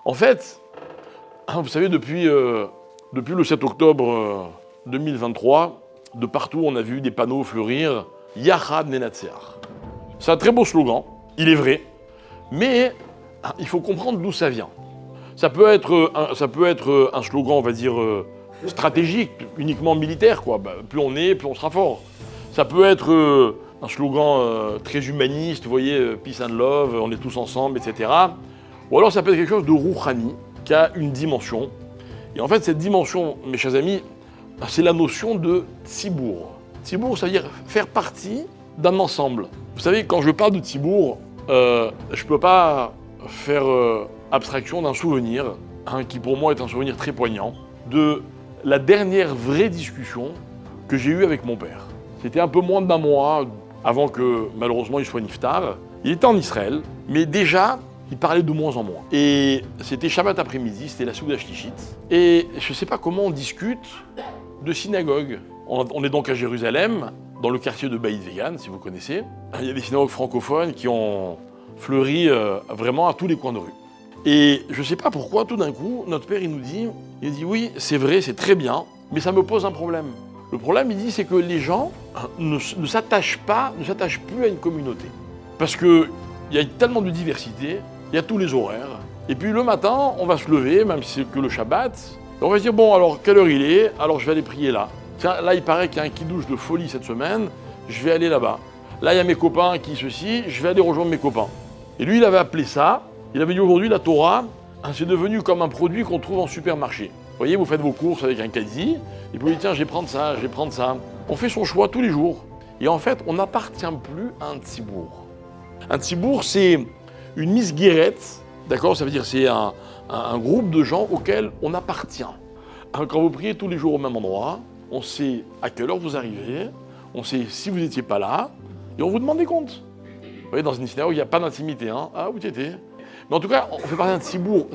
En fait, vous savez, depuis le 7 octobre 2023, de partout, on a vu des panneaux fleurir « Yachad Nenatseach ». C'est un très beau slogan, il est vrai, mais il faut comprendre d'où ça vient. Ça peut être un slogan, on va dire, stratégique, uniquement militaire, quoi. Plus on est, plus on sera fort. Ça peut être un slogan très humaniste, vous voyez, peace and love, on est tous ensemble, etc. Ou alors ça peut être quelque chose de rouhani, qui a une dimension. Et en fait, cette dimension, mes chers amis, c'est la notion de tzibour. Tzibour, ça veut dire faire partie d'un ensemble. Vous savez, quand je parle de tzibour, je ne peux pas faire abstraction d'un souvenir, qui pour moi est un souvenir très poignant, de la dernière vraie discussion que j'ai eue avec mon père. C'était un peu moins d'un mois avant que malheureusement il soit niftar. Il était en Israël, mais déjà, il parlait de moins en moins. Et c'était Shabbat après-midi, c'était la Souda Shlichit. Et je ne sais pas comment on discute de synagogue. On est donc à Jérusalem, dans le quartier de Beit Vegan, si vous connaissez. Il y a des synagogues francophones qui ont fleuri vraiment à tous les coins de rue. Et je ne sais pas pourquoi, tout d'un coup, notre père, il dit oui, c'est vrai, c'est très bien, mais ça me pose un problème. Le problème, il dit, c'est que les gens ne s'attachent plus à une communauté. Parce qu'il y a tellement de diversité, il y a tous les horaires. Et puis le matin, on va se lever, même si c'est que le Shabbat, et on va se dire, bon, alors, quelle heure il est? Alors, je vais aller prier là. Tiens, là, il paraît qu'il y a un kidouche de folie cette semaine, je vais aller là-bas. Là, il y a mes copains qui ceci, je vais aller rejoindre mes copains. Et lui, il avait appelé ça, il avait dit aujourd'hui, la Torah, c'est devenu comme un produit qu'on trouve en supermarché. Vous voyez, vous faites vos courses avec un caddie, et vous dites, tiens, je vais prendre ça, je vais prendre ça. On fait son choix tous les jours. Et en fait, on n'appartient plus à un tzibour. Un tzibour, c'est une misguérette, d'accord? Ça veut dire c'est un groupe de gens auxquels on appartient. Quand vous priez tous les jours au même endroit, on sait à quelle heure vous arrivez, on sait si vous n'étiez pas là, et on vous demande des comptes. Vous voyez, dans une synagogue, il n'y a pas d'intimité. Hein. Ah, où t'étais? Mais en tout cas, on fait partie d'un tzibour